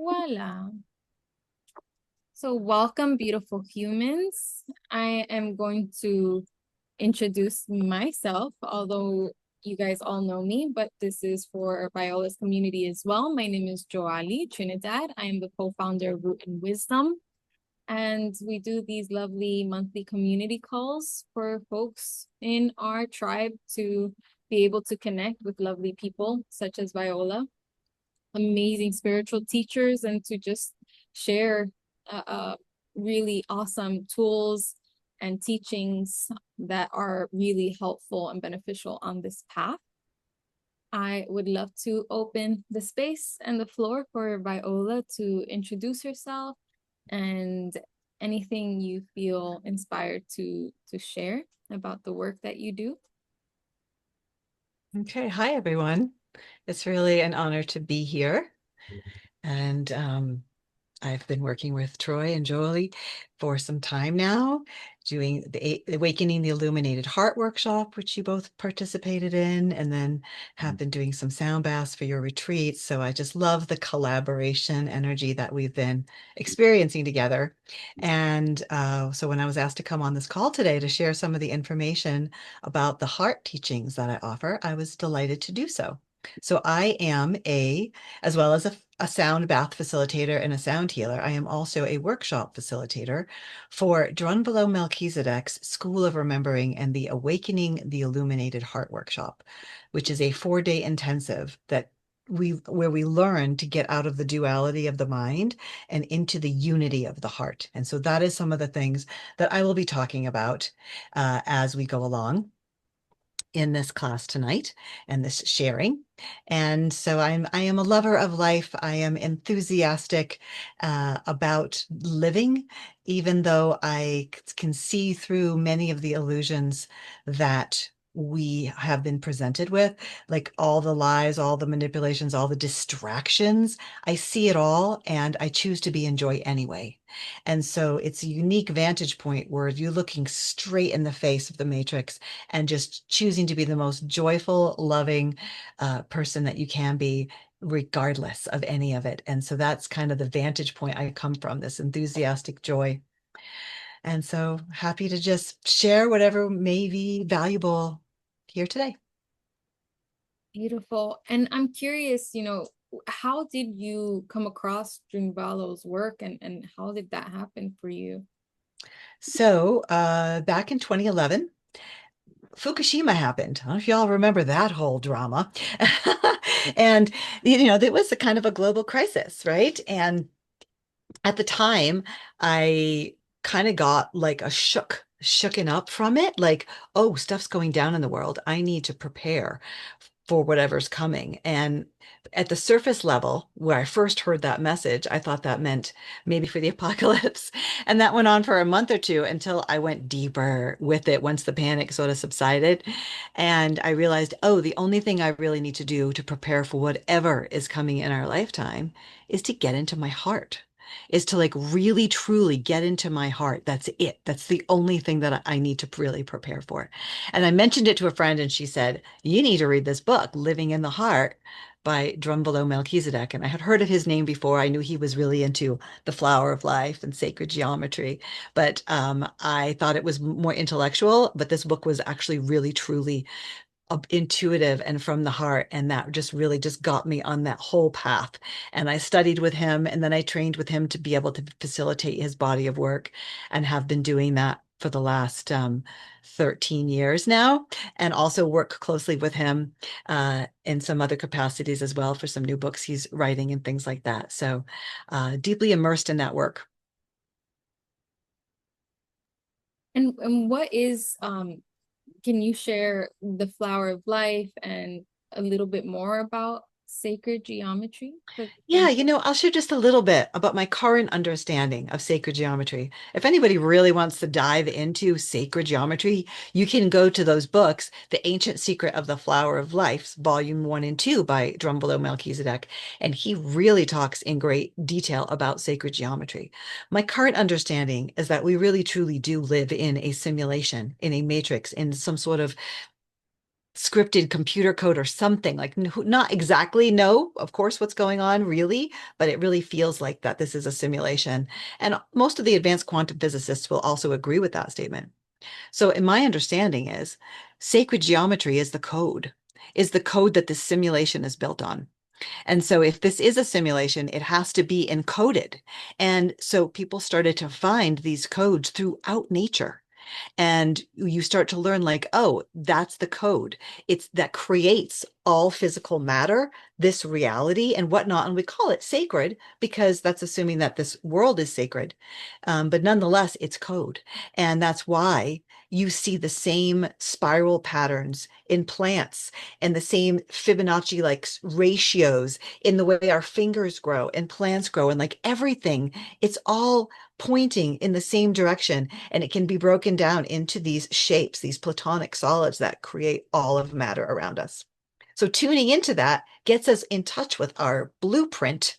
Voila. So welcome, beautiful humans. I am going to introduce myself, although you guys all know me, but this is for Viola's community as well. My name is Joali Trinidad. I am the co-founder of Root and Wisdom. And we do these lovely monthly community calls for folks in our tribe to be able to connect with lovely people such as Viola, amazing spiritual teachers, and to just share really awesome tools and teachings that are really helpful and beneficial on this path. I would love to open the space and the floor for Viola to introduce herself and anything you feel inspired to share about the work that you do. Okay, hi everyone. It's really an honor to be here. And I've been working with Troy and Jolie for some time now, doing the Awakening the Illuminated Heart workshop, which you both participated in, and then have been doing some sound baths for your retreats. So I just love the collaboration energy that we've been experiencing together. And so when I was asked to come on this call today to share some of the information about the heart teachings that I offer, I was delighted to do so. So I am as well as a sound bath facilitator and a sound healer, I am also a workshop facilitator for Drunvalo Melchizedek's School of Remembering and the Awakening the Illuminated Heart workshop, which is a 4-day intensive where we learn to get out of the duality of the mind and into the unity of the heart. And so that is some of the things that I will be talking about as we go along in this class tonight and this sharing. And so I am a lover of life. I am enthusiastic about living, even though I can see through many of the illusions that we have been presented with, like all the lies, all the manipulations, all the distractions. I see it all and I choose to be in joy anyway. And so it's a unique vantage point where you're looking straight in the face of the matrix and just choosing to be the most joyful, loving person that you can be, regardless of any of it. And so that's kind of the vantage point I come from, this enthusiastic joy. And so happy to just share whatever may be valuable here today. Beautiful. And I'm curious, how did you come across Drunvalo's work and how did that happen for you? So back in 2011, Fukushima happened. I don't know if y'all remember that whole drama. And, it was a kind of a global crisis, right? And at the time, I kind of got like a shooken up from it. Like, oh, stuff's going down in the world. I need to prepare for whatever's coming. And at the surface level, where I first heard that message, I thought that meant maybe for the apocalypse. And that went on for a month or two until I went deeper with it once the panic sort of subsided. And I realized, oh, the only thing I really need to do to prepare for whatever is coming in our lifetime is to get into my heart. Is to like really truly get into my heart. That's it. That's the only thing that I need to really prepare for. And I mentioned it to a friend and she said, you need to read this book, Living in the Heart by Drunvalo Melchizedek. And I had heard of his name before. I knew he was really into the flower of life and sacred geometry, but I thought it was more intellectual. But this book was actually really, truly intuitive and from the heart. And that just really just got me on that whole path. And I studied with him and then I trained with him to be able to facilitate his body of work and have been doing that for the last 13 years now, and also work closely with him in some other capacities as well for some new books he's writing and things like that. So deeply immersed in that work. And what is can you share the flower of life and a little bit more about sacred geometry for Yeah, the I'll share just a little bit about my current understanding of sacred geometry. If anybody really wants to dive into sacred geometry, you can go to those books, The Ancient Secret of the Flower of Life, Volume 1 and 2 by Drunvalo Melchizedek, and he really talks in great detail about sacred geometry. My current understanding is that we really truly do live in a simulation, in a matrix, in some sort of scripted computer code or something like not exactly know, of course, what's going on really, but it really feels like that this is a simulation. And most of the advanced quantum physicists will also agree with that statement. So, in my understanding is sacred geometry is the code that this simulation is built on. And so, if this is a simulation, it has to be encoded. And so, people started to find these codes throughout nature. And you start to learn like, oh, that's the code. It's that creates all physical matter, this reality and whatnot. And we call it sacred because that's assuming that this world is sacred. But nonetheless, it's code. And that's why you see the same spiral patterns in plants and the same Fibonacci like ratios in the way our fingers grow and plants grow and like everything. It's all pointing in the same direction, and it can be broken down into these shapes, these platonic solids that create all of matter around us. So tuning into that gets us in touch with our blueprint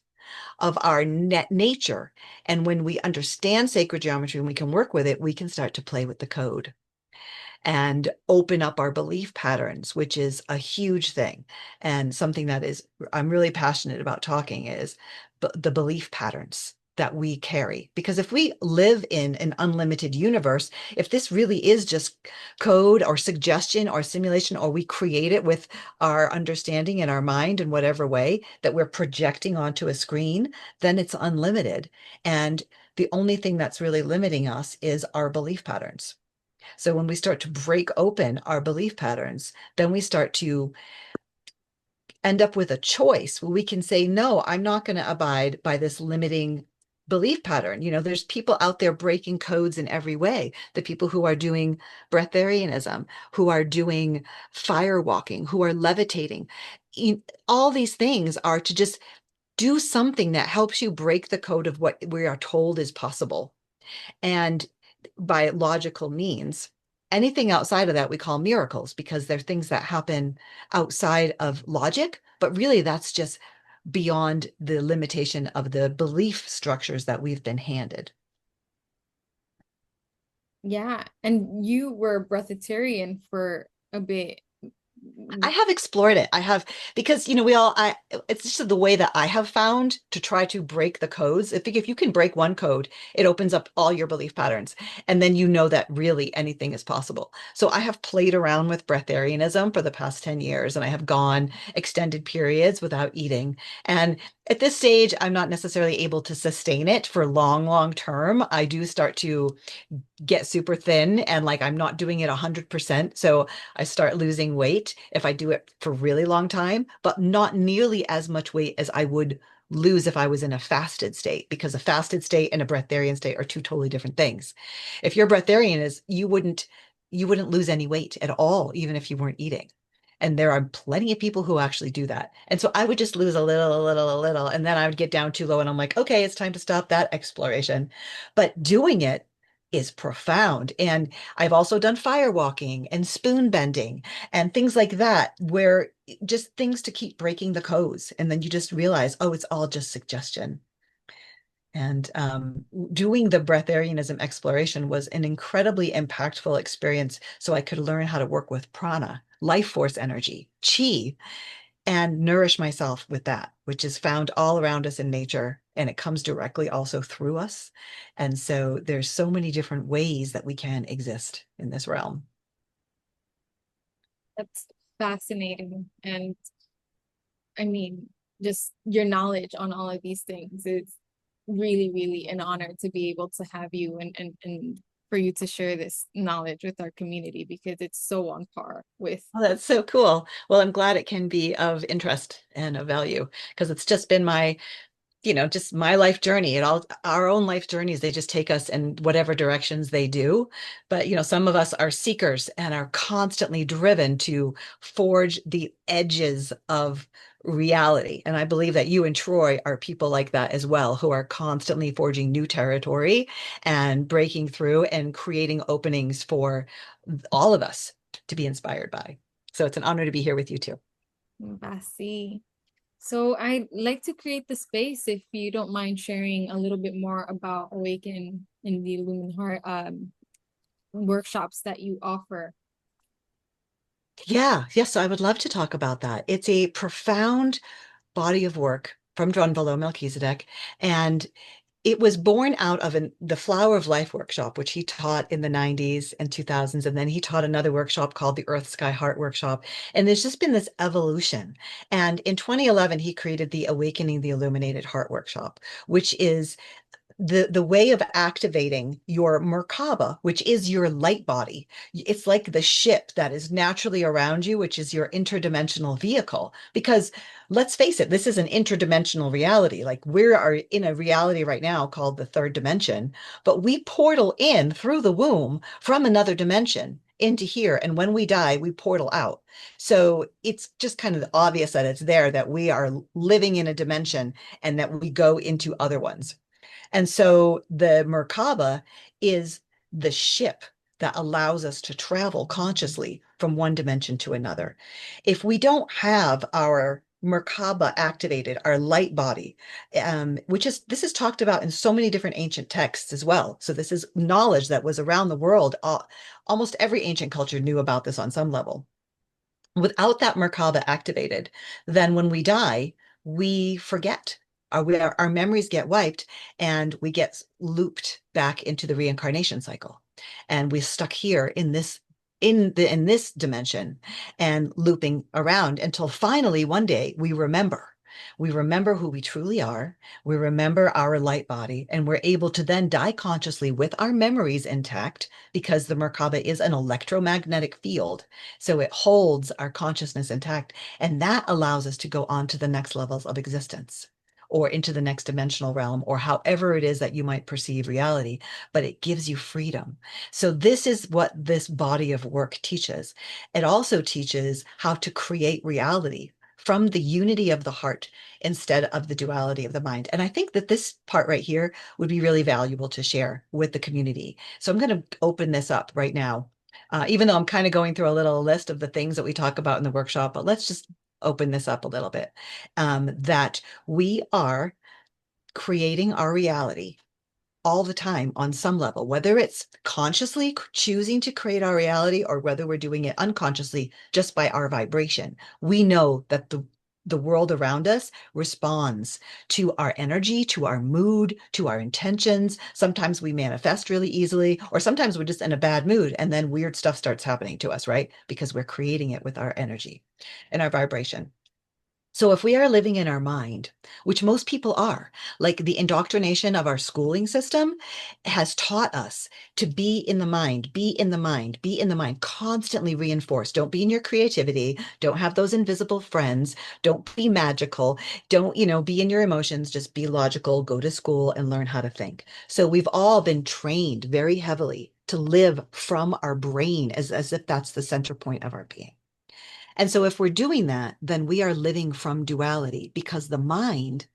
of our net nature. And when we understand sacred geometry and we can work with it, we can start to play with the code and open up our belief patterns, which is a huge thing. And something that is, I'm really passionate about talking is the belief patterns that we carry. Because if we live in an unlimited universe, if this really is just code or suggestion or simulation, or we create it with our understanding in our mind in whatever way that we're projecting onto a screen, then it's unlimited. And the only thing that's really limiting us is our belief patterns. So when we start to break open our belief patterns, then we start to end up with a choice where we can say, no, I'm not going to abide by this limiting belief pattern. You know, there's people out there breaking codes in every way. The people who are doing breatharianism, who are doing fire walking, who are levitating. All these things are to just do something that helps you break the code of what we are told is possible. And by logical means, anything outside of that we call miracles because they're things that happen outside of logic, but really that's just beyond the limitation of the belief structures that we've been handed. Yeah, and you were breatharian for a bit. I have explored it. I have because it's just the way that I have found to try to break the codes. I think if you can break one code, it opens up all your belief patterns. And then you know that really anything is possible. So I have played around with breatharianism for the past 10 years, and I have gone extended periods without eating. And at this stage, I'm not necessarily able to sustain it for long, long term. I do start to get super thin and like I'm not doing it 100%. So I start losing weight if I do it for a really long time, but not nearly as much weight as I would lose if I was in a fasted state, because a fasted state and a breatharian state are two totally different things. If you're breatharian is you wouldn't lose any weight at all, even if you weren't eating. And there are plenty of people who actually do that. And so I would just lose a little, and then I would get down too low and I'm like, okay, it's time to stop that exploration. But doing it is profound. And I've also done fire walking and spoon bending and things like that, where just things to keep breaking the codes. And then you just realize, oh, it's all just suggestion. And doing the breatharianism exploration was an incredibly impactful experience. So I could learn how to work with prana, life force energy, chi, and nourish myself with that, which is found all around us in nature. And it comes directly also through us. And so there's so many different ways that we can exist in this realm. That's fascinating. And I mean, just your knowledge on all of these things is really, really an honor to be able to have you and for you to share this knowledge with our community because it's so on par with. Oh, that's so cool. Well, I'm glad it can be of interest and of value because it's just been just my life journey. It all our own life journeys, they just take us in whatever directions they do. But some of us are seekers and are constantly driven to forge the edges of reality. And I believe that you and Troy are people like that as well, who are constantly forging new territory and breaking through and creating openings for all of us to be inspired by. So it's an honor to be here with you too. Basi. So I'd like to create the space if you don't mind sharing a little bit more about Awaken in the Illumined Heart workshops that you offer. Yeah, yes, so I would love to talk about that. It's a profound body of work from Drunvalo Melchizedek, and it was born out of the Flower of Life workshop, which he taught in the 90s and 2000s. And then he taught another workshop called the Earth, Sky, Heart workshop. And there's just been this evolution. And in 2011, he created the Awakening the Illuminated Heart workshop, which is the way of activating your Merkaba, which is your light body. It's like the ship that is naturally around you, which is your interdimensional vehicle. Because let's face it, this is an interdimensional reality. Like we are in a reality right now called the third dimension, but we portal in through the womb from another dimension into here. And when we die, we portal out. So it's just kind of obvious that it's there, that we are living in a dimension and that we go into other ones. And so the Merkaba is the ship that allows us to travel consciously from one dimension to another. If we don't have our Merkaba activated, our light body, which is this is talked about in so many different ancient texts as well. So this is knowledge that was around the world. Almost every ancient culture knew about this on some level. Without that Merkaba activated, then when we die, we forget. Our memories get wiped and we get looped back into the reincarnation cycle. And we're stuck here in this dimension and looping around until finally one day we remember. We remember who we truly are. We remember our light body, and we're able to then die consciously with our memories intact because the Merkaba is an electromagnetic field. So it holds our consciousness intact, and that allows us to go on to the next levels of existence or into the next dimensional realm, or however it is that you might perceive reality, but it gives you freedom. So this is what this body of work teaches. It also teaches how to create reality from the unity of the heart instead of the duality of the mind. And I think that this part right here would be really valuable to share with the community. So I'm going to open this up right now, even though I'm kind of going through a little list of the things that we talk about in the workshop, but let's just open this up a little bit. That we are creating our reality all the time on some level, whether it's consciously choosing to create our reality or whether we're doing it unconsciously just by our vibration. We know that the world around us responds to our energy, to our mood, to our intentions. Sometimes we manifest really easily, or sometimes we're just in a bad mood and then weird stuff starts happening to us, right? Because we're creating it with our energy and our vibration. So if we are living in our mind, which most people are, like the indoctrination of our schooling system has taught us to be in the mind, be in the mind, be in the mind, constantly reinforced. Don't be in your creativity. Don't have those invisible friends. Don't be magical. Don't, be in your emotions. Just be logical, go to school and learn how to think. So we've all been trained very heavily to live from our brain as if that's the center point of our being. And so if we're doing that, then we are living from duality because the mind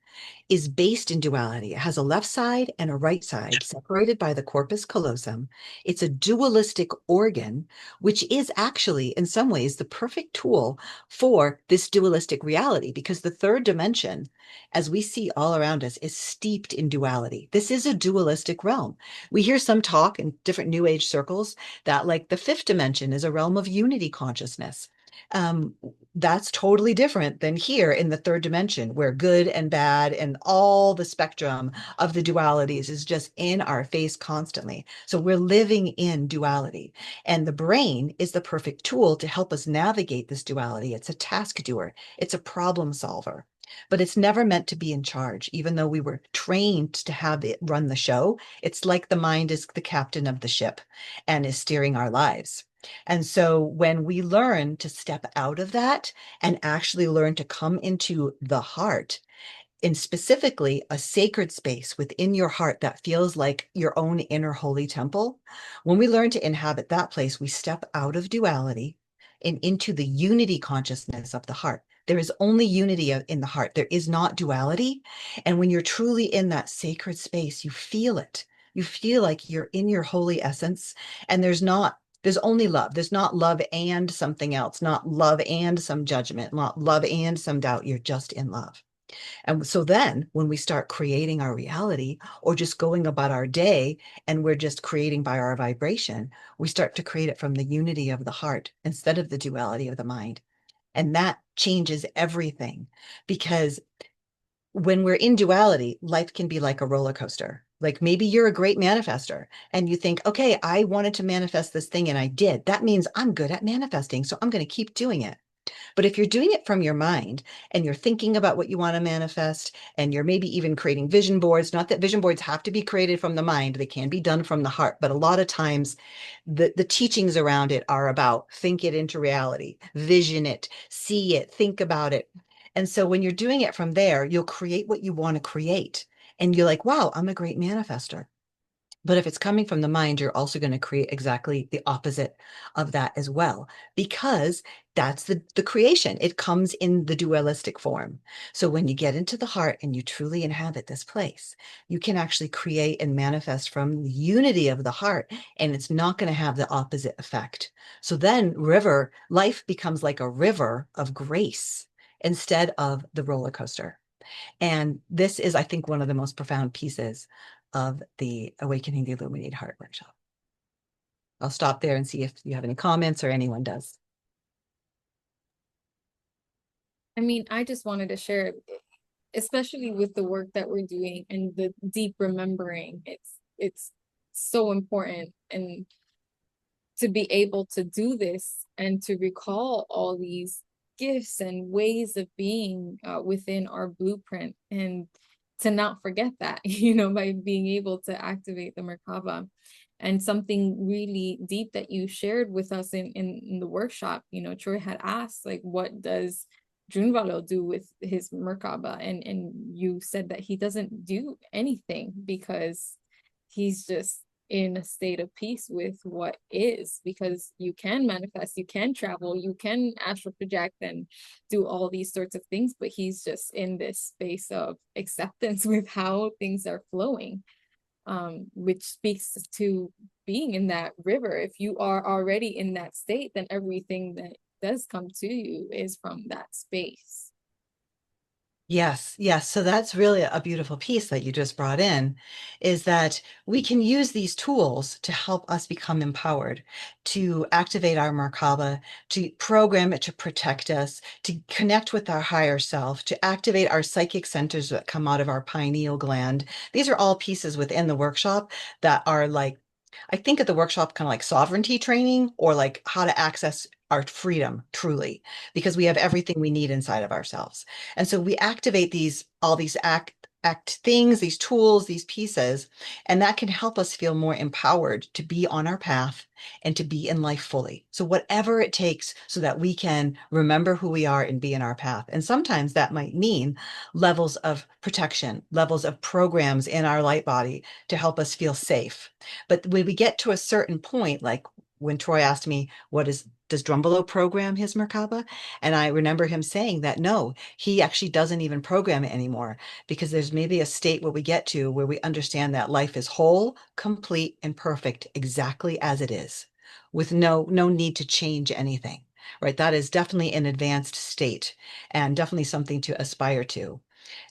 is based in duality. It has a left side and a right side separated by the corpus callosum. It's a dualistic organ, which is actually, in some ways, the perfect tool for this dualistic reality because the third dimension, as we see all around us, is steeped in duality. This is a dualistic realm. We hear some talk in different New Age circles that, like, the fifth dimension is a realm of unity consciousness. Um, that's totally different than here in the third dimension, where good and bad and all the spectrum of the dualities is just in our face constantly. So we're living in duality. And the brain is the perfect tool to help us navigate this duality. It's a task doer, it's a problem solver. But it's never meant to be in charge, even though we were trained to have it run the show. It's like the mind is the captain of the ship and is steering our lives. And so when we learn to step out of that and actually learn to come into the heart, in specifically a sacred space within your heart that feels like your own inner holy temple, when we learn to inhabit that place, we step out of duality and into the unity consciousness of the heart. There is only unity in the heart. There is not duality. And when you're truly in that sacred space, you feel it. You feel like you're in your holy essence, and there's only love. There's not love and something else, not love and some judgment, not love and some doubt. You're just in love. And so then when we start creating our reality or just going about our day and we're just creating by our vibration, we start to create it from the unity of the heart instead of the duality of the mind. And that changes everything because when we're in duality, life can be like a roller coaster. Like maybe you're a great manifester and you think, okay, I wanted to manifest this thing and I did. That means I'm good at manifesting. So I'm going to keep doing it. But if you're doing it from your mind and you're thinking about what you want to manifest, and you're maybe even creating vision boards, not that vision boards have to be created from the mind, they can be done from the heart. But a lot of times the teachings around it are about think it into reality, vision it, see it, think about it. And so when you're doing it from there, you'll create what you want to create. And you're like, wow, I'm a great manifester. But if it's coming from the mind, you're also going to create exactly the opposite of that as well, because that's the creation. It comes in the dualistic form. So when you get into the heart and you truly inhabit this place, you can actually create and manifest from the unity of the heart, and it's not going to have the opposite effect. So then life becomes like a river of grace instead of the roller coaster. And this is, I think, one of the most profound pieces of the Awakening the Illuminated Heart workshop. I'll stop there and see if you have any comments or anyone does. I mean, I just wanted to share, especially with the work that we're doing and the deep remembering. It's so important, and to be able to do this and to recall all these gifts and ways of being within our blueprint, and to not forget that, by being able to activate the Merkaba. And something really deep that you shared with us in the workshop, Troy had asked, like, what does Drunvalo do with his Merkaba? And you said that he doesn't do anything because he's just in a state of peace with what is, because you can manifest, you can travel, you can astral project and do all these sorts of things, but he's just in this space of acceptance with how things are flowing, which speaks to being in that river. If you are already in that state, then everything that does come to you is from that space. Yes, yes. So that's really a beautiful piece that you just brought in, is that we can use these tools to help us become empowered, to activate our Merkaba, to program it to protect us, to connect with our higher self, to activate our psychic centers that come out of our pineal gland. These are all pieces within the workshop that are like, I think of the workshop kind of like sovereignty training, or like how to access our freedom truly, because we have everything we need inside of ourselves. And so we activate all these act things, these tools, these pieces, and that can help us feel more empowered to be on our path and to be in life fully. So whatever it takes so that we can remember who we are and be in our path. And sometimes that might mean levels of protection, levels of programs in our light body to help us feel safe. But when we get to a certain point, like when Troy asked me, does Drunvalo program his Merkaba? And I remember him saying that no, he actually doesn't even program it anymore, because there's maybe a state where we get to where we understand that life is whole, complete, and perfect exactly as it is, with no need to change anything. Right? That is definitely an advanced state and definitely something to aspire to.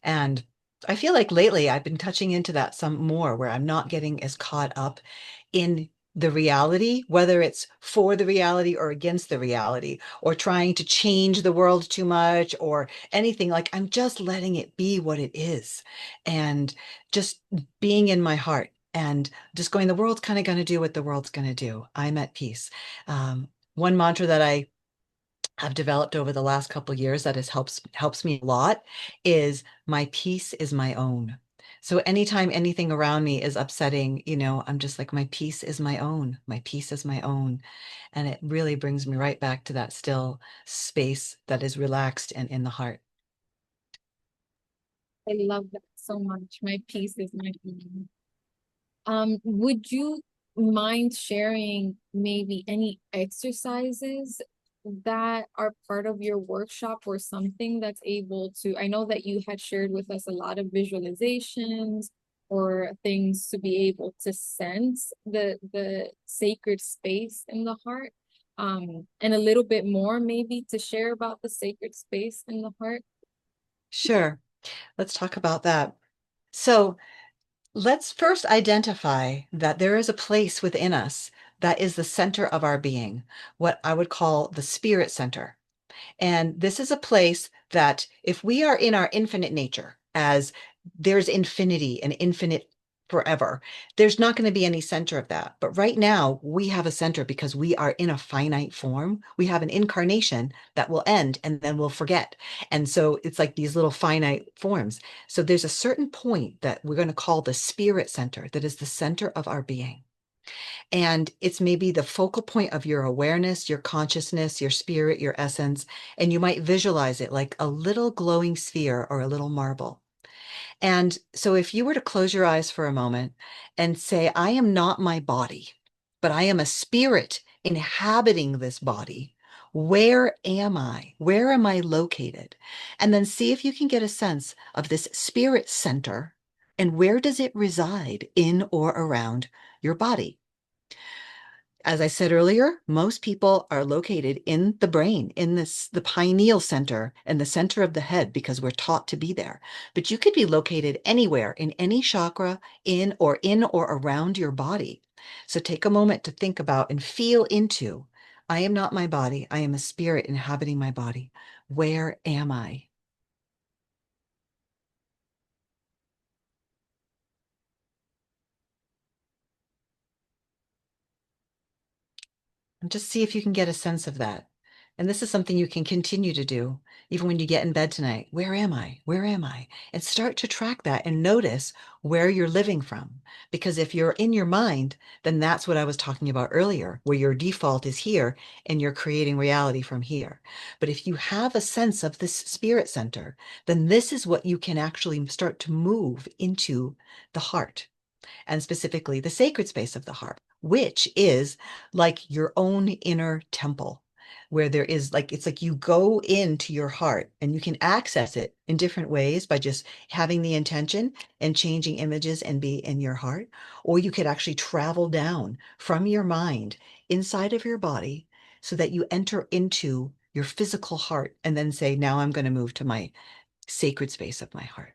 And I feel like lately I've been touching into that some more, where I'm not getting as caught up in the reality, whether it's for the reality or against the reality, or trying to change the world too much or anything. Like I'm just letting it be what it is, and just being in my heart and just going, the world's kind of going to do what the world's going to do. I'm at peace. One mantra that I have developed over the last couple of years that helps me a lot is my peace is my own. So anytime anything around me is upsetting, I'm just like, my peace is my own. My peace is my own. And it really brings me right back to that still space that is relaxed and in the heart. I love that so much. My peace is my own. Would you mind sharing maybe any exercises that are part of your workshop, or something that's able to, I know that you had shared with us a lot of visualizations or things to be able to sense the sacred space in the heart, and a little bit more maybe to share about the sacred space in the heart. Sure. Let's talk about that. So let's first identify that there is a place within us that is the center of our being, what I would call the spirit center. And this is a place that if we are in our infinite nature, as there's infinity and infinite forever, there's not going to be any center of that. But right now, we have a center because we are in a finite form. We have an incarnation that will end and then we'll forget. And so it's like these little finite forms. So there's a certain point that we're going to call the spirit center, that is the center of our being. And it's maybe the focal point of your awareness, your consciousness, your spirit, your essence. And you might visualize it like a little glowing sphere or a little marble. And so if you were to close your eyes for a moment and say, I am not my body, but I am a spirit inhabiting this body. Where am I? Where am I located? And then see if you can get a sense of this spirit center and where does it reside in or around your body? As I said earlier, most people are located in the brain, in the pineal center and the center of the head because we're taught to be there. But you could be located anywhere in any chakra in or around your body. So take a moment to think about and feel into, I am not my body. I am a spirit inhabiting my body. Where am I? And just see if you can get a sense of that. And this is something you can continue to do even when you get in bed tonight. Where am I? Where am I? And start to track that and notice where you're living from. Because if you're in your mind, then that's what I was talking about earlier, where your default is here and you're creating reality from here. But if you have a sense of this spirit center, then this is what you can actually start to move into the heart and specifically the sacred space of the heart, which is like your own inner temple, where there is like, it's like you go into your heart and you can access it in different ways by just having the intention and changing images and be in your heart. Or you could actually travel down from your mind inside of your body so that you enter into your physical heart and then say, now I'm going to move to my sacred space of my heart.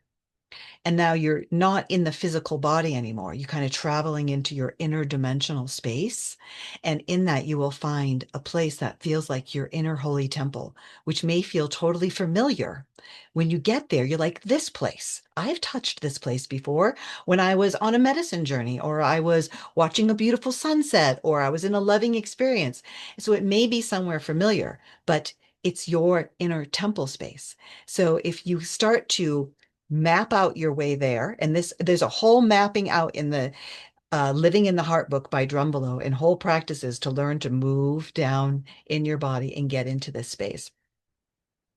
And now you're not in the physical body anymore. You're kind of traveling into your interdimensional space. And in that, you will find a place that feels like your inner holy temple, which may feel totally familiar. When you get there, you're like, this place, I've touched this place before when I was on a medicine journey, or I was watching a beautiful sunset, or I was in a loving experience. So it may be somewhere familiar, but it's your inner temple space. So if you start to map out your way there. And there's a whole mapping out in the Living in the Heart book by Drunvalo and whole practices to learn to move down in your body and get into this space.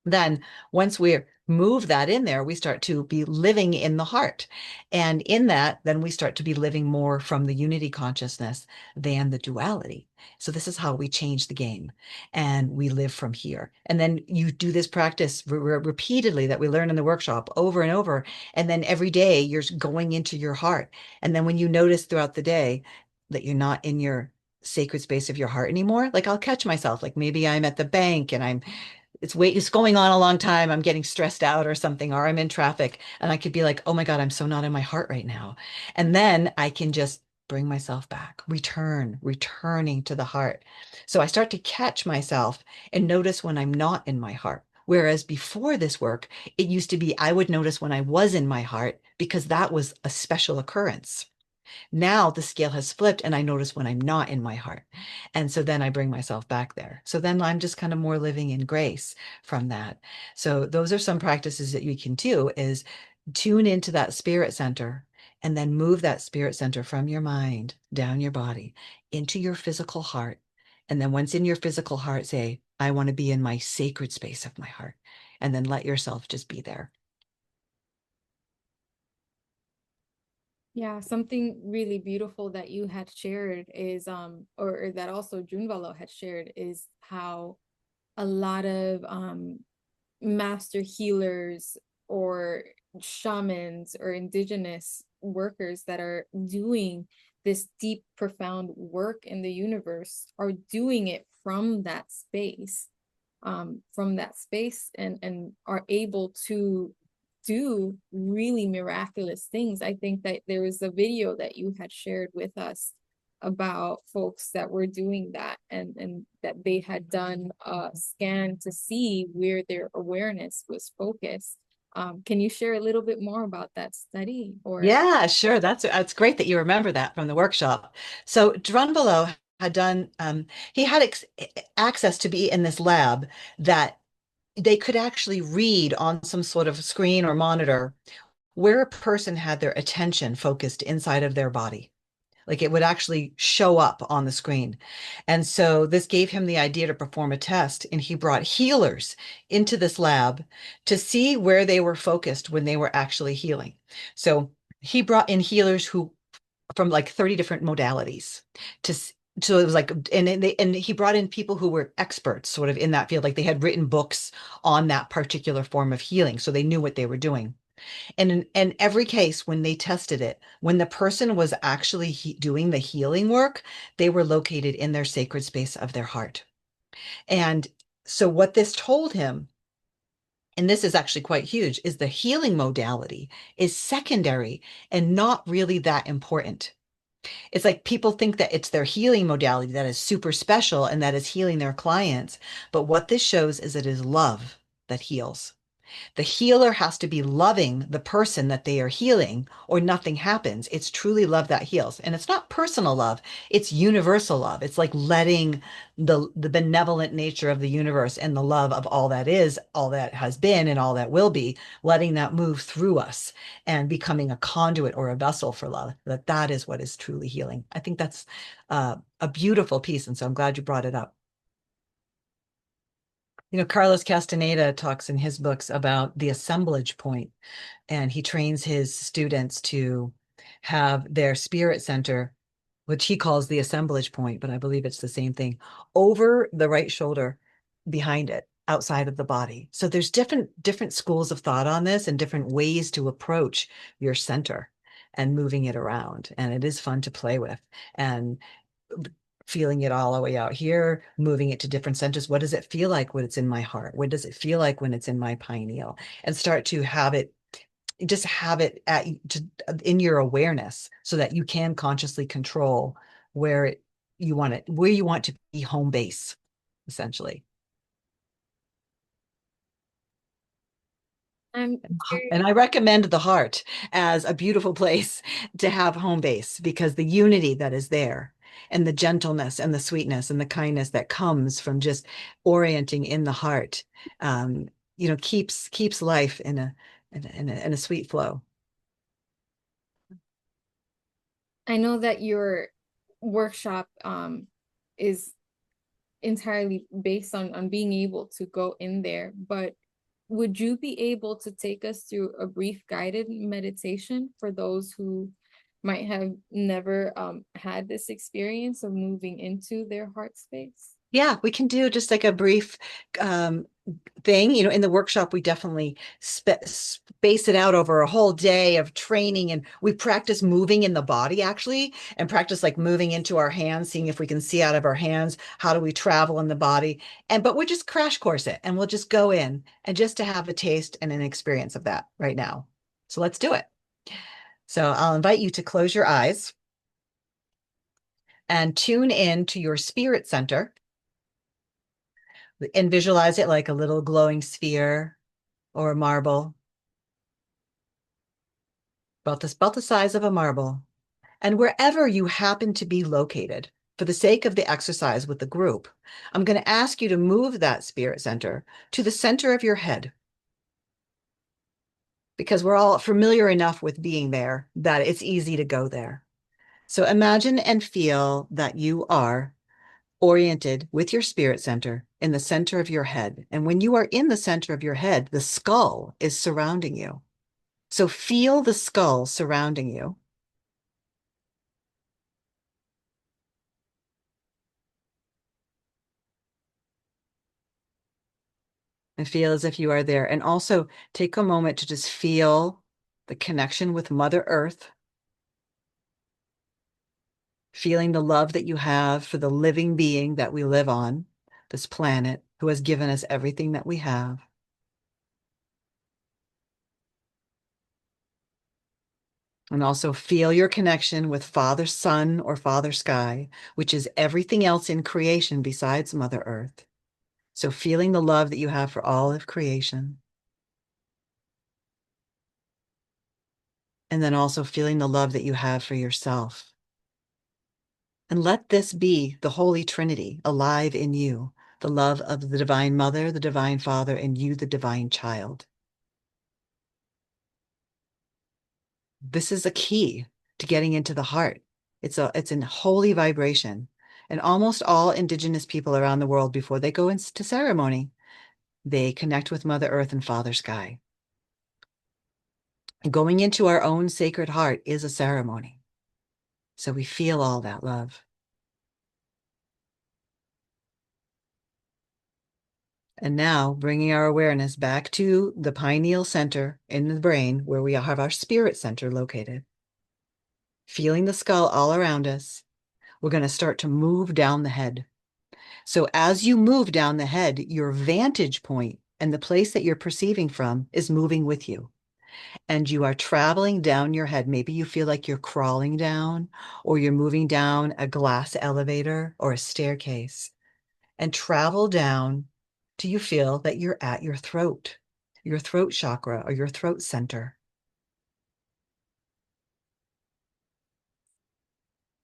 Then once we move that in there, we start to be living in the heart. And in that, then we start to be living more from the unity consciousness than the duality. So this is how we change the game and we live from here. And then you do this practice repeatedly that we learn in the workshop over and over. And then every day you're going into your heart. And then when you notice throughout the day that you're not in your sacred space of your heart anymore, like I'll catch myself, like maybe I'm at the bank and it's going on a long time. I'm getting stressed out or something, or I'm in traffic. And I could be like, oh my God, I'm so not in my heart right now. And then I can just bring myself back, returning to the heart. So I start to catch myself and notice when I'm not in my heart. Whereas before this work, it used to be I would notice when I was in my heart because that was a special occurrence. Now the scale has flipped and I notice when I'm not in my heart. And so then I bring myself back there. So then I'm just kind of more living in grace from that. So those are some practices that you can do is tune into that spirit center and then move that spirit center from your mind down your body into your physical heart. And then once in your physical heart, say, I want to be in my sacred space of my heart. And then let yourself just be there. Yeah, something really beautiful that you had shared is or that also Drunvalo had shared is how a lot of master healers or shamans or indigenous workers that are doing this deep, profound work in the universe are doing it from that space and are able do really miraculous things. I think that there was a video that you had shared with us about folks that were doing that, and that they had done a scan to see where their awareness was focused. Can you share a little bit more about that study? Or Yeah, sure. That's great that you remember that from the workshop. So Drunvalo had done he had access to be in this lab that they could actually read on some sort of screen or monitor where a person had their attention focused inside of their body. Like it would actually show up on the screen. And so this gave him the idea to perform a test, and he brought healers into this lab to see where they were focused when they were actually healing. So he brought in healers who from like 30 different modalities to so it was like and he brought in people who were experts sort of in that field, like they had written books on that particular form of healing, so they knew what they were doing. And in every case, when they tested it, when the person was actually doing the healing work, they were located in their sacred space of their heart. And so what this told him, and this is actually quite huge, is the healing modality is secondary and not really that important. It's like people think that it's their healing modality that is super special and that is healing their clients. But what this shows is it is love that heals. The healer has to be loving the person that they are healing, or nothing happens. It's truly love that heals. And it's not personal love, it's universal love. It's like letting the benevolent nature of the universe and the love of all that is, all that has been, and all that will be, letting that move through us and becoming a conduit or a vessel for love. That is what is truly healing. I think that's a beautiful piece. And so I'm glad you brought it up. You know, Carlos Castaneda talks in his books about the assemblage point, and he trains his students to have their spirit center, which he calls the assemblage point, but I believe it's the same thing, over the right shoulder, behind it, outside of the body. So there's different schools of thought on this and different ways to approach your center and moving it around. And it is fun to play with. And feeling it all the way out here, moving it to different centers. What does it feel like when it's in my heart? What does it feel like when it's in my pineal? And start to have it, just have it in your awareness so that you can consciously control where you want to be home base, essentially. I'm And very I recommend the heart as a beautiful place to have home base, because the unity that is there and the gentleness and the sweetness and the kindness that comes from just orienting in the heart, um, keeps life in a sweet flow. I know that your workshop is entirely based on being able to go in there, but would you be able to take us through a brief guided meditation for those who might have never had this experience of moving into their heart space? Yeah, we can do just like a brief um, thing. You know, in the workshop, we definitely space it out over a whole day of training, and we practice moving in the body actually, and practice like moving into our hands, seeing if we can see out of our hands. How do we travel in the body? But we just crash course it, and we'll just go in and just to have a taste and an experience of that right now. So let's do it. So I'll invite you to close your eyes and tune in to your spirit center and visualize it like a little glowing sphere or a marble, about the size of a marble. And wherever you happen to be located, for the sake of the exercise with the group, I'm going to ask you to move that spirit center to the center of your head, because we're all familiar enough with being there that it's easy to go there. So imagine and feel that you are oriented with your spirit center in the center of your head. And when you are in the center of your head, the skull is surrounding you. So feel the skull surrounding you. And feel as if you are there. And also take a moment to just feel the connection with Mother Earth, feeling the love that you have for the living being that we live on this planet, who has given us everything that we have. And also feel your connection with Father Sun or Father Sky, which is everything else in creation besides Mother Earth. So feeling the love that you have for all of creation. And then also feeling the love that you have for yourself. And let this be the Holy Trinity alive in you, the love of the Divine Mother, the Divine Father, and you, the Divine Child. This is a key to getting into the heart. It's a holy vibration. And almost all Indigenous people around the world, before they go into ceremony, they connect with Mother Earth and Father Sky. And going into our own sacred heart is a ceremony. So we feel all that love. And now bringing our awareness back to the pineal center in the brain where we have our spirit center located. Feeling the skull all around us, we're going to start to move down the head. So as you move down the head, your vantage point and the place that you're perceiving from is moving with you. And you are traveling down your head. Maybe you feel like you're crawling down, or you're moving down a glass elevator or a staircase, and travel down till you feel that you're at your throat chakra or your throat center.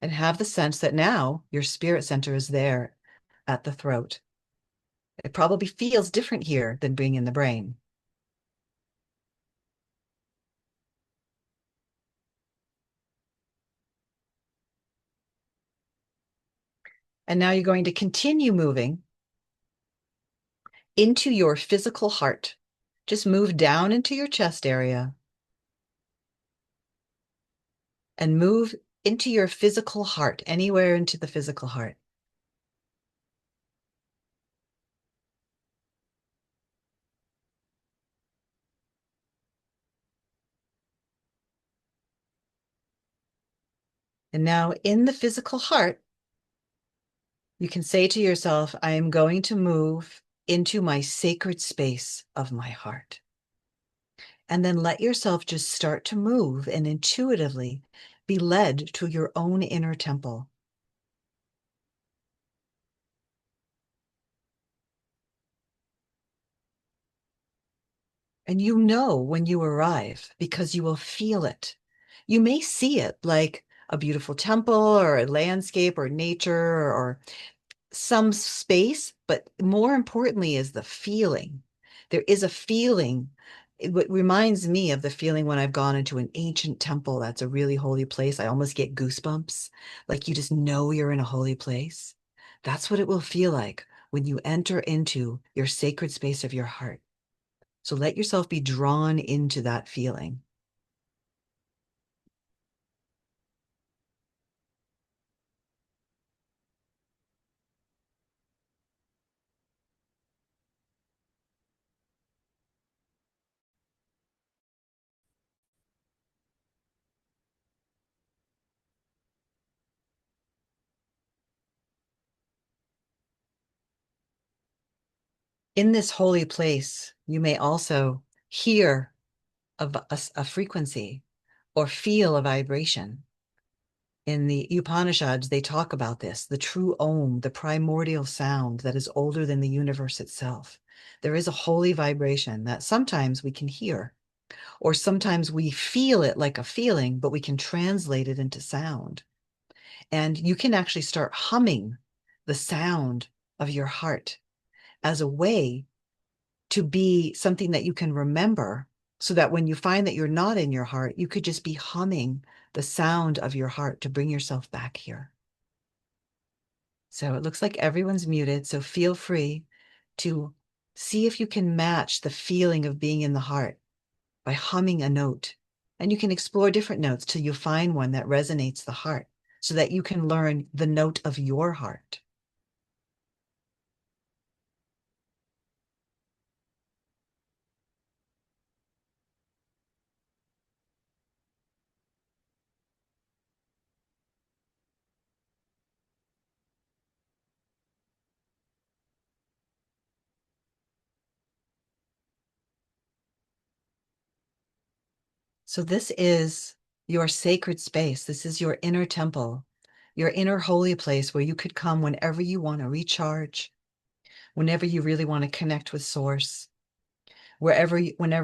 And have the sense that now your spirit center is there at the throat. It probably feels different here than being in the brain. And now you're going to continue moving into your physical heart. Just move down into your chest area and move into your physical heart, anywhere into the physical heart. And now in the physical heart, you can say to yourself, I am going to move into my sacred space of my heart. And then let yourself just start to move and intuitively be led to your own inner temple. And you know when you arrive because you will feel it. You may see it like a beautiful temple or a landscape or nature or some space, but more importantly is the feeling. There is a feeling. What reminds me of the feeling when I've gone into an ancient temple that's a really holy place. I almost get goosebumps, like you just know you're in a holy place. That's what it will feel like when you enter into your sacred space of your heart. So let yourself be drawn into that feeling. In this holy place, you may also hear a frequency or feel a vibration. In the Upanishads, they talk about this, the true Om, the primordial sound that is older than the universe itself. There is a holy vibration that sometimes we can hear, or sometimes we feel it like a feeling, but we can translate it into sound. And you can actually start humming the sound of your heart as a way to be something that you can remember, so that when you find that you're not in your heart, you could just be humming the sound of your heart to bring yourself back here. So it looks like everyone's muted, so feel free to see if you can match the feeling of being in the heart by humming a note. And you can explore different notes till you find one that resonates the heart, so that you can learn the note of your heart. So this is your sacred space. This is your inner temple, your inner holy place where you could come whenever you want to recharge, whenever you really want to connect with source, whenever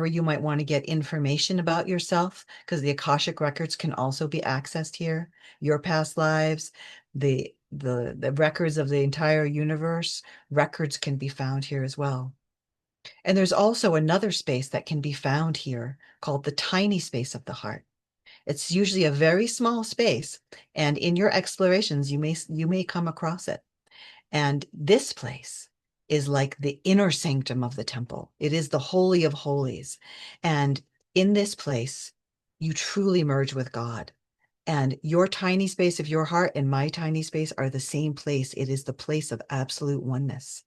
you might want to get information about yourself, because the Akashic records can also be accessed here, your past lives, the records of the entire universe, records can be found here as well. And there's also another space that can be found here called the tiny space of the heart. It's usually a very small space, and in your explorations, you may come across it. And this place is like the inner sanctum of the temple. It is the holy of holies. And in this place, you truly merge with God. And your tiny space of your heart and my tiny space are the same place. It is the place of absolute oneness.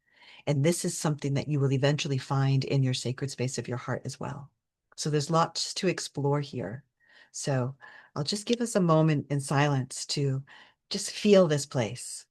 And this is something that you will eventually find in your sacred space of your heart as well. So there's lots to explore here. So I'll just give us a moment in silence to just feel this place.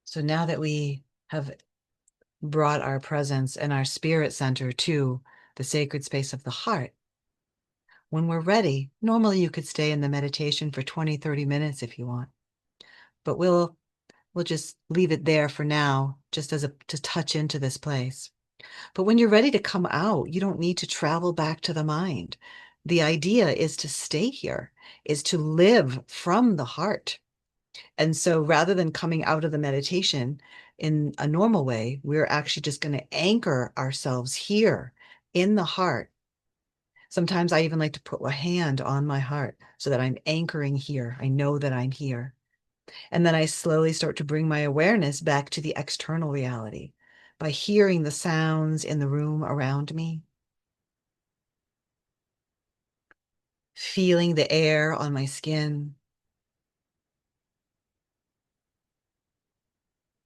So now that we have brought our presence and our spirit center to the sacred space of the heart, when we're ready, normally you could stay in the meditation for 20, 30 minutes if you want, but we'll just leave it there for now, just as to touch into this place. But when you're ready to come out, you don't need to travel back to the mind. The idea is to stay here, is to live from the heart. And so rather than coming out of the meditation in a normal way, we're actually just going to anchor ourselves here in the heart. Sometimes I even like to put a hand on my heart so that I'm anchoring here. I know that I'm here. And then I slowly start to bring my awareness back to the external reality by hearing the sounds in the room around me, feeling the air on my skin,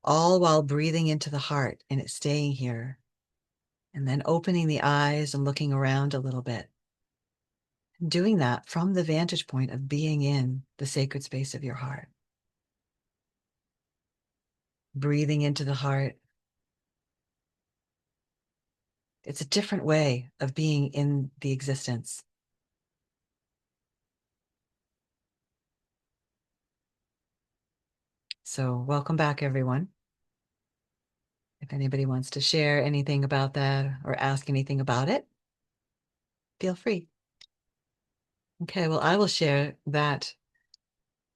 all while breathing into the heart and it staying here. And then opening the eyes and looking around a little bit. Doing that from the vantage point of being in the sacred space of your heart. Breathing into the heart. It's a different way of being in the existence. So welcome back, everyone. If anybody wants to share anything about that or ask anything about it, feel free. Okay, well, I will share that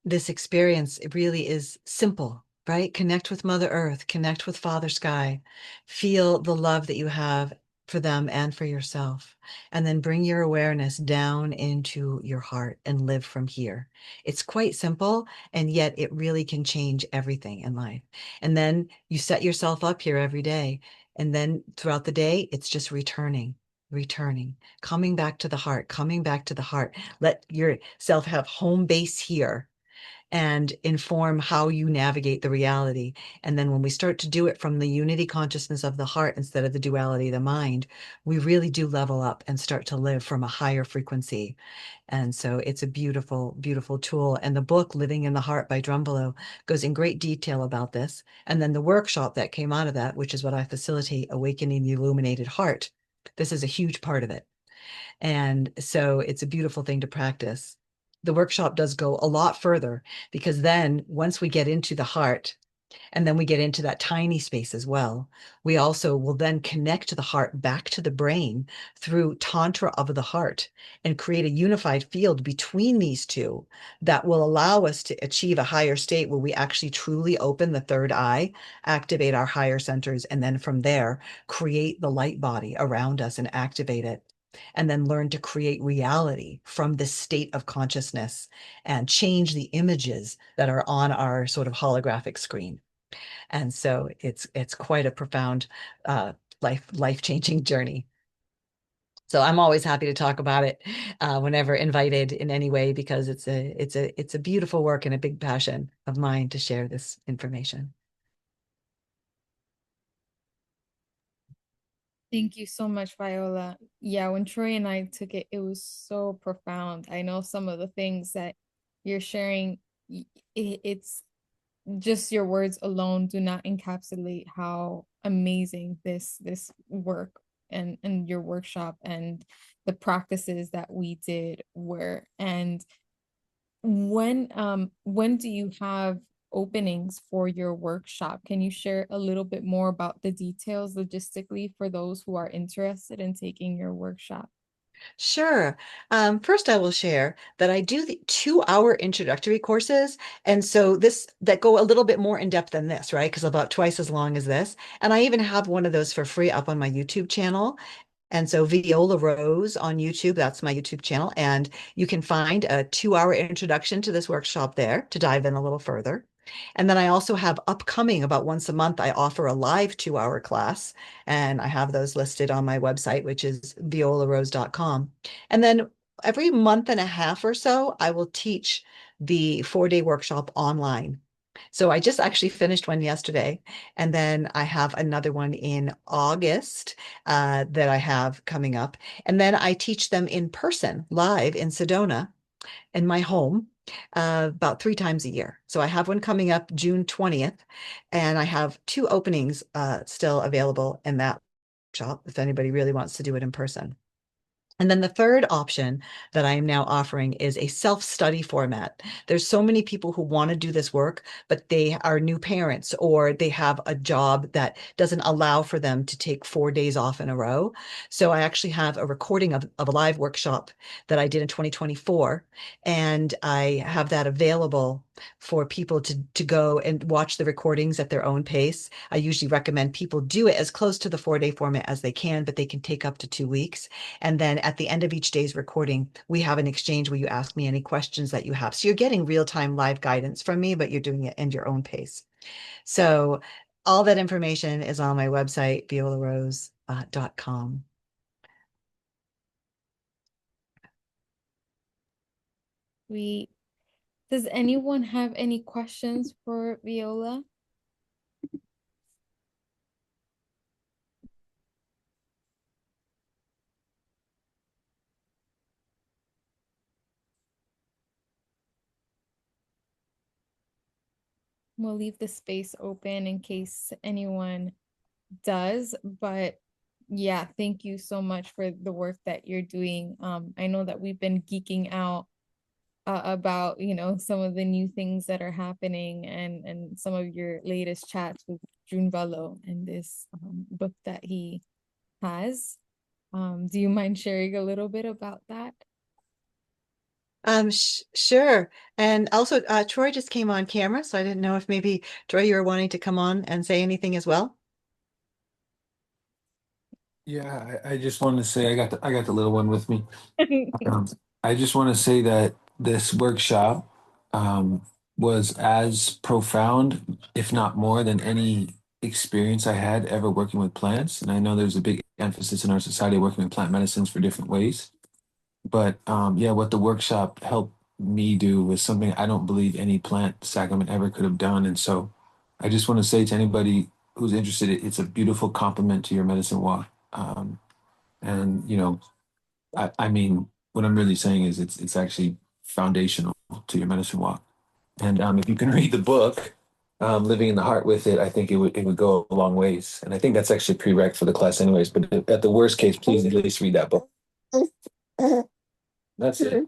this experience, it really is simple, right? Connect with Mother Earth, connect with Father Sky, feel the love that you have for them and for yourself, and then bring your awareness down into your heart and live from here. It's quite simple, and yet it really can change everything in life. And then you set yourself up here every day, and then throughout the day, it's just returning, coming back to the heart, coming back to the heart. Let yourself have home base here and inform how you navigate the reality. And then when we start to do it from the unity consciousness of the heart instead of the duality of the mind, we really do level up and start to live from a higher frequency. And so it's a beautiful, beautiful tool. And the book, Living in the Heart by Drunvalo, goes in great detail about this. And then the workshop that came out of that, which is what I facilitate, Awakening the Illuminated Heart, this is a huge part of it. And so it's a beautiful thing to practice. the workshop does go a lot further, because then once we get into the heart, and then we get into that tiny space as well, we also will then connect the heart back to the brain through tantra of the heart and create a unified field between these two that will allow us to achieve a higher state where we actually truly open the third eye, activate our higher centers, and then from there create the light body around us and activate it. And then learn to create reality from this state of consciousness and change the images that are on our sort of holographic screen. And so it's quite a profound life-changing journey. So I'm always happy to talk about it whenever invited in any way, because it's a beautiful work and a big passion of mine to share this information. Thank you so much, Viola. Yeah, when Troy and I took it, it was so profound. I know some of the things that you're sharing, it's just your words alone do not encapsulate how amazing this work and your workshop and the practices that we did were. And when do you have openings for your workshop? Can you share a little bit more about the details logistically for those who are interested in taking your workshop? Sure. First, I will share that I do the 2-hour introductory courses. And so this that go a little bit more in depth than this, right? Because about twice as long as this. And I even have one of those for free up on my YouTube channel. And so Viola Rose on YouTube, that's my YouTube channel. And you can find a 2-hour introduction to this workshop there to dive in a little further. And then I also have upcoming, about once a month, I offer a live 2-hour class. And I have those listed on my website, which is violarose.com. And then every month and a half or so, I will teach the 4-day workshop online. So I just actually finished one yesterday, and then I have another one in August that I have coming up. And then I teach them in person, live in Sedona, in my home, about 3 times a year. So I have one coming up June 20th, and I have 2 openings still available in that shop if anybody really wants to do it in person. And then the third option that I am now offering is a self-study format. There's so many people who want to do this work, but they are new parents or they have a job that doesn't allow for them to take 4 days off in a row. So I actually have a recording of a live workshop that I did in 2024, and I have that available for people to go and watch the recordings at their own pace. I usually recommend people do it as close to the 4-day format as they can, but they can take up to 2 weeks. And then at the end of each day's recording, we have an exchange where you ask me any questions that you have. So you're getting real-time live guidance from me, but you're doing it in your own pace. So all that information is on my website, violarose.com. We Does anyone have any questions for Viola? We'll leave the space open in case anyone does, but yeah, thank you so much for the work that you're doing. I know that we've been geeking out about, some of the new things that are happening and some of your latest chats with Drunvalo and this book that he has. Do you mind sharing a little bit about that? Sure. And also, Troy just came on camera, so I didn't know if maybe Troy, you were wanting to come on and say anything as well. Yeah, I just wanted to say I got the little one with me. Um, I just want to say that this workshop um, was as profound, if not more, than any experience I had ever working with plants. And I know there's a big emphasis in our society working with plant medicines for different ways. But yeah, what the workshop helped me do was something I don't believe any plant sacrament ever could have done. And so I just want to say to anybody who's interested, it's a beautiful complement to your medicine walk. And I mean, what I'm really saying is it's actually foundational to your medicine walk. And if you can read the book, Living in the Heart with it, I think it would go a long ways. And I think that's actually prereq for the class anyways. But at the worst case, please at least read that book. That's it.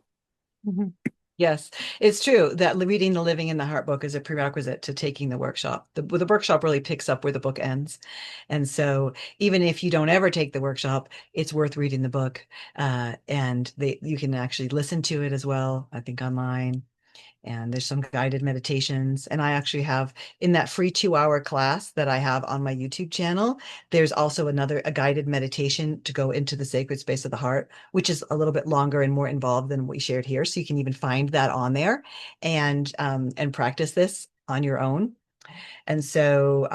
Mhm. Yes, it's true that reading the Living in the Heart book is a prerequisite to taking the workshop. The workshop really picks up where the book ends. And so even if you don't ever take the workshop, it's worth reading the book. And you can actually listen to it as well, I think online. And there's some guided meditations. And I actually have in that free 2-hour class that I have on my YouTube channel, there's also a guided meditation to go into the sacred space of the heart, which is a little bit longer and more involved than what we shared here. So you can even find that on there and practice this on your own. And so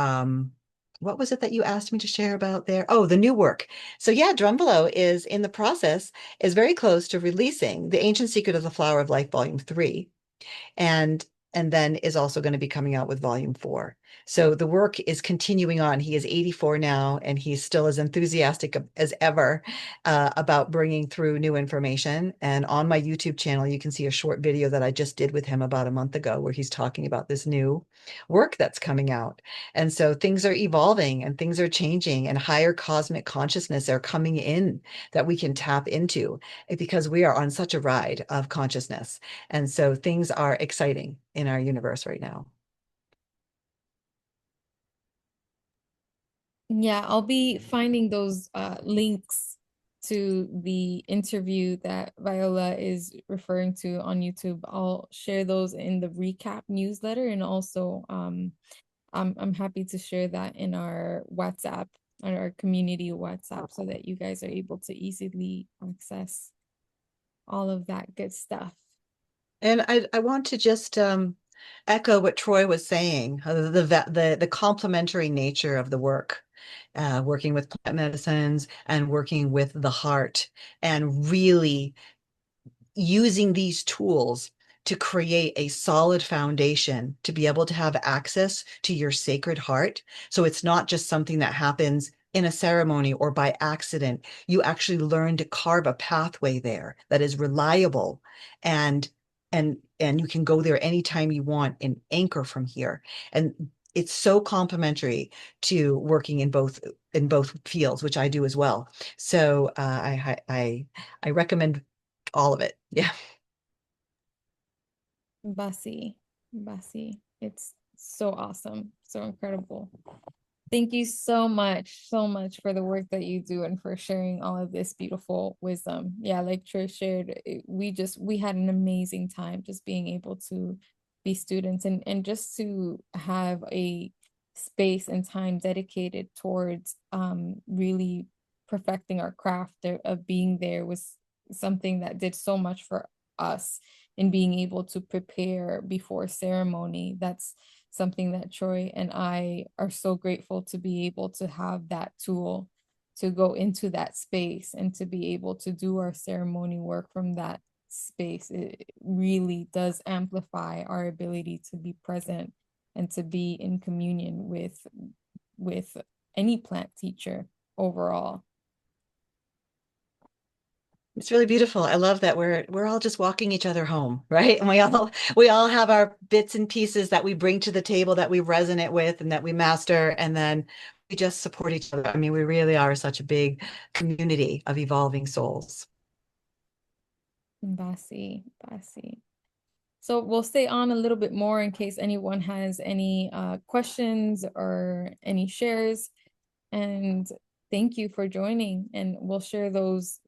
what was it that you asked me to share about there? Oh, the new work. So yeah, Drunvalo is in the process, is very close to releasing The Ancient Secret of the Flower of Life, Volume 3, and then is also going to be coming out with volume 4. So the work is continuing on. He is 84 now, and he's still as enthusiastic as ever about bringing through new information. And on my YouTube channel, you can see a short video that I just did with him about a month ago, where he's talking about this new work that's coming out. And so things are evolving and things are changing, and higher cosmic consciousness are coming in that we can tap into, because we are on such a ride of consciousness. And so things are exciting in our universe right now. Yeah, I'll be finding those links to the interview that Viola is referring to on YouTube. I'll share those in the recap newsletter, and also I'm happy to share that in our WhatsApp, on our community WhatsApp, so that you guys are able to easily access all of that good stuff. And I want to just echo what Troy was saying, the complementary nature of the work, working with plant medicines and working with the heart, and really using these tools to create a solid foundation to be able to have access to your sacred heart. So it's not just something that happens in a ceremony or by accident. You actually learn to carve a pathway there that is reliable, and and you can go there anytime you want and anchor from here. And it's so complementary to working in both fields, which I do as well. So I recommend all of it. Yeah. Basi, it's so awesome, so incredible. Thank you so much for the work that you do and for sharing all of this beautiful wisdom. Yeah, like Troy shared, we had an amazing time just being able to be students, and just to have a space and time dedicated towards really perfecting our craft of being there was something that did so much for us in being able to prepare before ceremony. That's something that Troy and I are so grateful to be able to have that tool to go into that space and to be able to do our ceremony work from that space. It really does amplify our ability to be present and to be in communion with any plant teacher overall. It's really beautiful. I love that we're all just walking each other home, right? And we all have our bits and pieces that we bring to the table that we resonate with and that we master, and then we just support each other. I mean, we really are such a big community of evolving souls. Basi. So we'll stay on a little bit more in case anyone has any questions or any shares. And thank you for joining, and we'll share those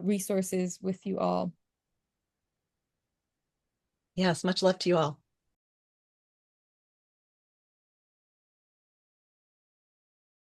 resources with you all. Yes, much love to you all.